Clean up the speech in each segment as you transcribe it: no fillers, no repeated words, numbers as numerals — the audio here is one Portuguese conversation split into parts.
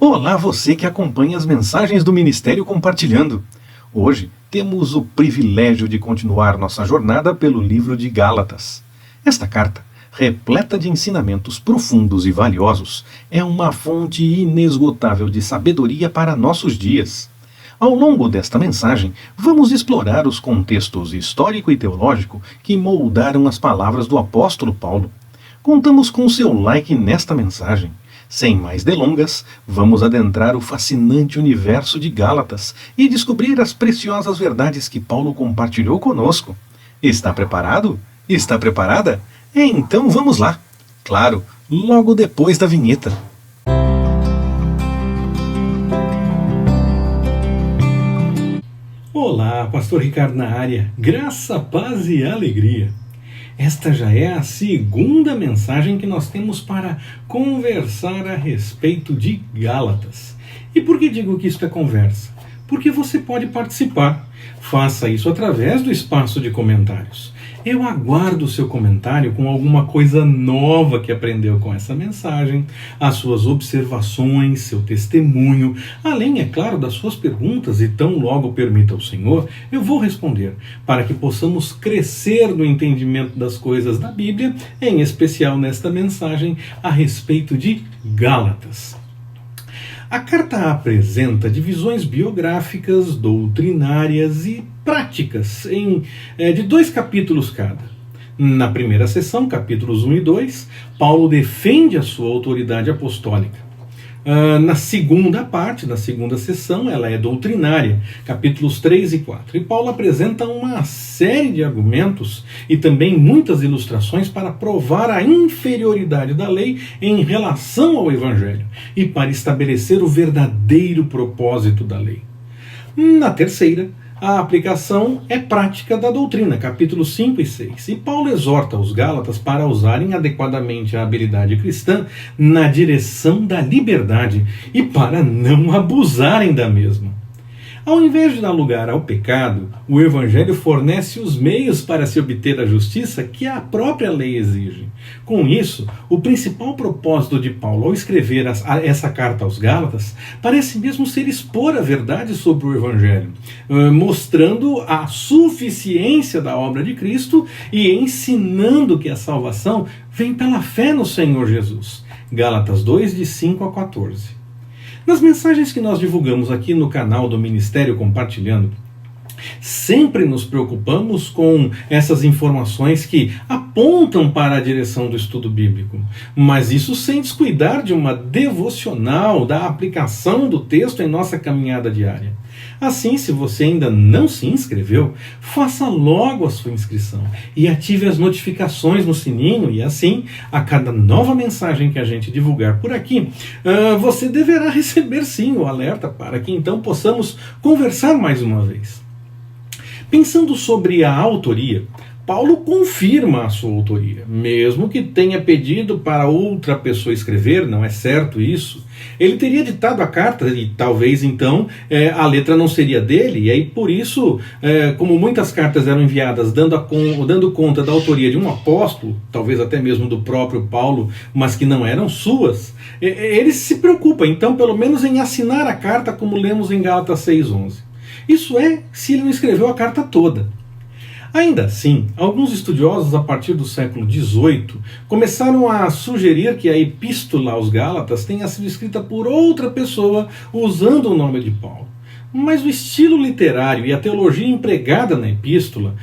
Olá, você que acompanha as mensagens do Ministério Compartilhando. Hoje temos o privilégio de continuar nossa jornada pelo livro de Gálatas. Esta carta, repleta de ensinamentos profundos e valiosos, é uma fonte inesgotável de sabedoria para nossos dias. Ao longo desta mensagem, vamos explorar os contextos histórico e teológico que moldaram as palavras do apóstolo Paulo. Contamos com seu like nesta mensagem. Sem mais delongas, vamos adentrar o fascinante universo de Gálatas e descobrir as preciosas verdades que Paulo compartilhou conosco. Está preparado? Está preparada? Então vamos lá! Claro, logo depois da vinheta. Olá, Pastor Ricardo na área. Graça, paz e alegria. Esta já é a segunda mensagem que nós temos para conversar a respeito de Gálatas. E por que digo que isto é conversa? Porque você pode participar. Faça isso através do espaço de comentários. Eu aguardo o seu comentário com alguma coisa nova que aprendeu com essa mensagem, as suas observações, seu testemunho, além, é claro, das suas perguntas, e tão logo permita o Senhor, eu vou responder, para que possamos crescer no entendimento das coisas da Bíblia, em especial nesta mensagem a respeito de Gálatas. A carta apresenta divisões biográficas, doutrinárias e práticas de 2 capítulos cada. Na primeira seção, capítulos 1 e 2, Paulo defende a sua autoridade apostólica. Na segunda parte, na segunda seção, ela é doutrinária, capítulos 3 e 4. E Paulo apresenta uma série de argumentos e também muitas ilustrações para provar a inferioridade da lei em relação ao Evangelho e para estabelecer o verdadeiro propósito da lei. Na terceira, a aplicação é prática da doutrina, capítulos 5 e 6. E Paulo exorta os Gálatas para usarem adequadamente a habilidade cristã na direção da liberdade e para não abusarem da mesma. Ao invés de dar lugar ao pecado, o Evangelho fornece os meios para se obter a justiça que a própria lei exige. Com isso, o principal propósito de Paulo ao escrever essa carta aos Gálatas parece mesmo ser expor a verdade sobre o Evangelho, mostrando a suficiência da obra de Cristo e ensinando que a salvação vem pela fé no Senhor Jesus. Gálatas 2, de 5 a 14. Nas mensagens que nós divulgamos aqui no canal do Ministério Compartilhando, sempre nos preocupamos com essas informações que apontam para a direção do estudo bíblico, mas isso sem descuidar de uma devocional, da aplicação do texto em nossa caminhada diária. Assim, se você ainda não se inscreveu, faça logo a sua inscrição e ative as notificações no sininho e assim, a cada nova mensagem que a gente divulgar por aqui, você deverá receber sim o alerta para que então possamos conversar mais uma vez. Pensando sobre a autoria, Paulo confirma a sua autoria, mesmo que tenha pedido para outra pessoa escrever, não é certo isso. Ele teria ditado a carta e talvez então a letra não seria dele, e aí por isso, como muitas cartas eram enviadas dando conta da autoria de um apóstolo, talvez até mesmo do próprio Paulo, mas que não eram suas, ele se preocupa então pelo menos em assinar a carta como lemos em Gálatas 6:11. Isso é, se ele não escreveu a carta toda. Ainda assim, alguns estudiosos a partir do século XVIII começaram a sugerir que a epístola aos Gálatas tenha sido escrita por outra pessoa usando o nome de Paulo. Mas o estilo literário e a teologia empregada na epístola,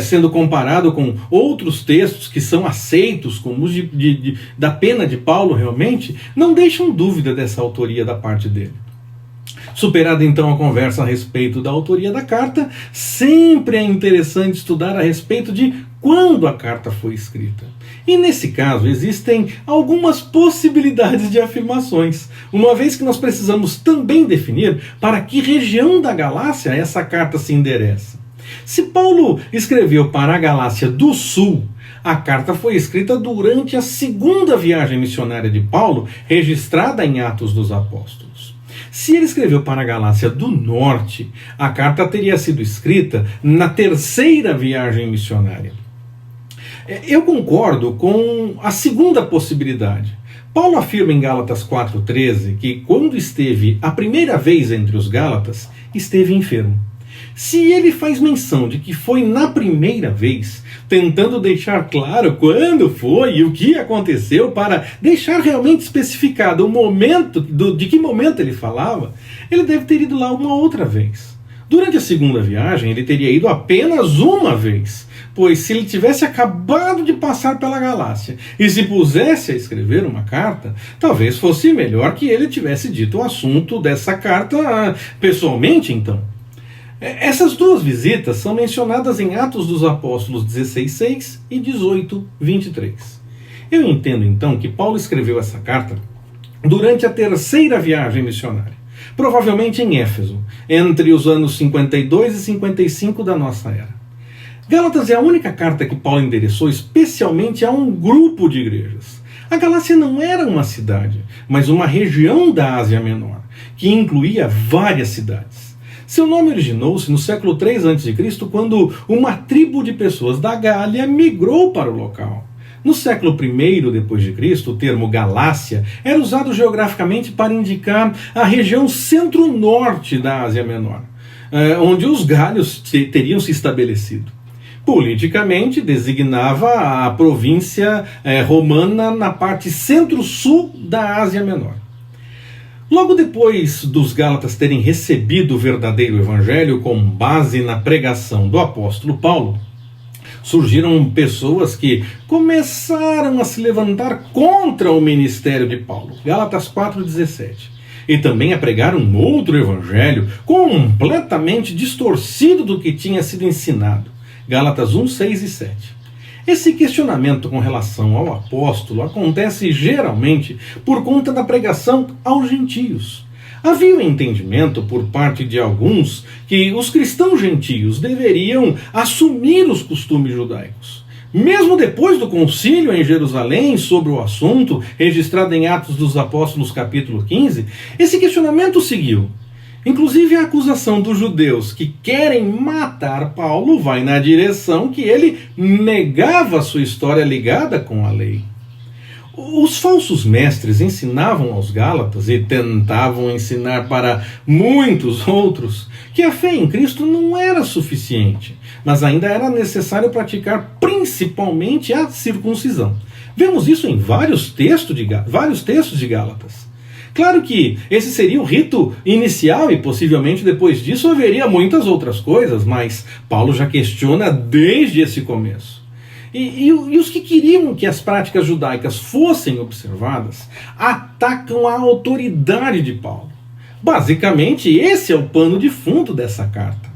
sendo comparado com outros textos que são aceitos como os da pena de Paulo realmente, não deixam dúvida dessa autoria da parte dele. Superada então a conversa a respeito da autoria da carta, sempre é interessante estudar a respeito de quando a carta foi escrita. E nesse caso existem algumas possibilidades de afirmações, uma vez que nós precisamos também definir para que região da Galácia essa carta se endereça. Se Paulo escreveu para a Galácia do Sul, a carta foi escrita durante a segunda viagem missionária de Paulo, registrada em Atos dos Apóstolos. Se ele escreveu para a Galácia do Norte, a carta teria sido escrita na terceira viagem missionária. Eu concordo com a segunda possibilidade, Paulo afirma em Gálatas 4,13 que quando esteve a primeira vez entre os Gálatas, esteve enfermo. Se ele faz menção de que foi na primeira vez, tentando deixar claro quando foi e o que aconteceu para deixar realmente especificado o momento, de que momento ele falava, ele deve ter ido lá uma outra vez. Durante a segunda viagem, ele teria ido apenas uma vez, pois se ele tivesse acabado de passar pela Galácia e se pusesse a escrever uma carta, talvez fosse melhor que ele tivesse dito o assunto dessa carta pessoalmente, então. Essas duas visitas são mencionadas em Atos dos Apóstolos 16:6 e 18:23. Eu entendo então que Paulo escreveu essa carta durante a terceira viagem missionária, provavelmente em Éfeso, entre os anos 52 e 55 da nossa era. Gálatas é a única carta que Paulo endereçou especialmente a um grupo de igrejas. A Galácia não era uma cidade, mas uma região da Ásia Menor, que incluía várias cidades. Seu nome originou-se no século III a.C., quando uma tribo de pessoas da Gália migrou para o local. No século I d.C., o termo Galácia era usado geograficamente para indicar a região centro-norte da Ásia Menor, onde os gálios teriam se estabelecido. Politicamente, designava a província romana na parte centro-sul da Ásia Menor. Logo depois dos Gálatas terem recebido o verdadeiro evangelho com base na pregação do apóstolo Paulo, surgiram pessoas que começaram a se levantar contra o ministério de Paulo, Gálatas 4,17, e também a pregar um outro evangelho completamente distorcido do que tinha sido ensinado, Gálatas 1:6 e 7. Esse questionamento com relação ao apóstolo acontece geralmente por conta da pregação aos gentios. Havia um entendimento por parte de alguns que os cristãos gentios deveriam assumir os costumes judaicos. Mesmo depois do concílio em Jerusalém sobre o assunto, registrado em Atos dos Apóstolos capítulo 15, esse questionamento seguiu. Inclusive a acusação dos judeus que querem matar Paulo vai na direção que ele negava sua história ligada com a lei. Os falsos mestres ensinavam aos Gálatas e tentavam ensinar para muitos outros que a fé em Cristo não era suficiente, mas ainda era necessário praticar principalmente a circuncisão. Vemos isso em vários textos de Gálatas. Claro que esse seria o rito inicial e possivelmente depois disso haveria muitas outras coisas, mas Paulo já questiona desde esse começo. E os que queriam que as práticas judaicas fossem observadas atacam a autoridade de Paulo. Basicamente, esse é o pano de fundo dessa carta.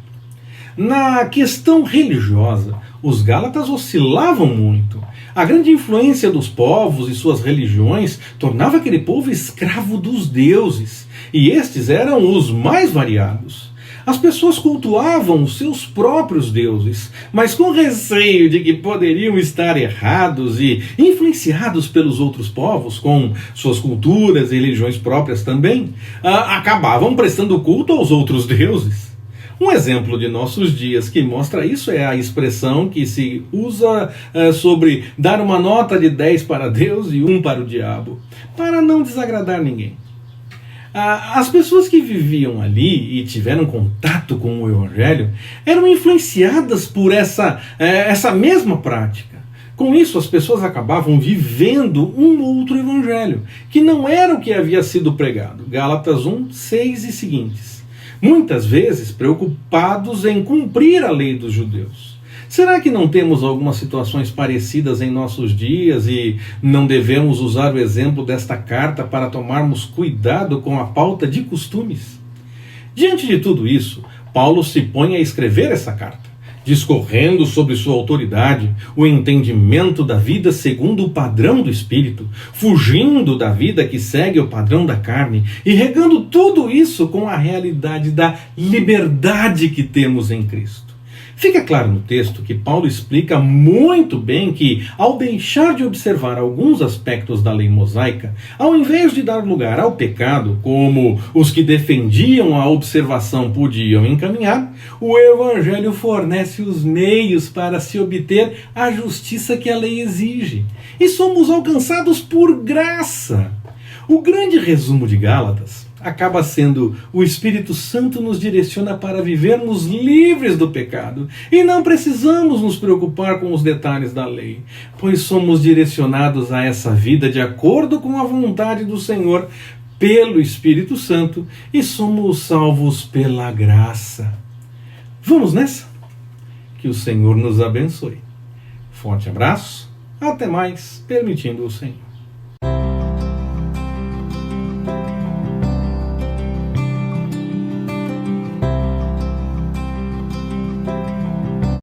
Na questão religiosa, os Gálatas oscilavam muito. A grande influência dos povos e suas religiões tornava aquele povo escravo dos deuses, e estes eram os mais variados. As pessoas cultuavam os seus próprios deuses, mas com receio de que poderiam estar errados e influenciados pelos outros povos, com suas culturas e religiões próprias também, acabavam prestando culto aos outros deuses. Um exemplo de nossos dias que mostra isso é a expressão que se usa sobre dar uma nota de 10 para Deus e 1 para o diabo, para não desagradar ninguém. As pessoas que viviam ali e tiveram contato com o Evangelho eram influenciadas por essa mesma prática. Com isso, as pessoas acabavam vivendo um outro Evangelho, que não era o que havia sido pregado. Gálatas 1:6 e seguintes. Muitas vezes preocupados em cumprir a lei dos judeus. Será que não temos algumas situações parecidas em nossos dias e não devemos usar o exemplo desta carta para tomarmos cuidado com a pauta de costumes? Diante de tudo isso, Paulo se põe a escrever essa carta, discorrendo sobre sua autoridade, o entendimento da vida segundo o padrão do Espírito, fugindo da vida que segue o padrão da carne e regando tudo isso com a realidade da liberdade que temos em Cristo. Fica claro no texto que Paulo explica muito bem que, ao deixar de observar alguns aspectos da lei mosaica, ao invés de dar lugar ao pecado, como os que defendiam a observação podiam encaminhar, o Evangelho fornece os meios para se obter a justiça que a lei exige. E somos alcançados por graça. O grande resumo de Gálatas acaba sendo: o Espírito Santo nos direciona para vivermos livres do pecado e não precisamos nos preocupar com os detalhes da lei, pois somos direcionados a essa vida de acordo com a vontade do Senhor pelo Espírito Santo e somos salvos pela graça. Vamos nessa? Que o Senhor nos abençoe. Forte abraço, até mais, permitindo o Senhor.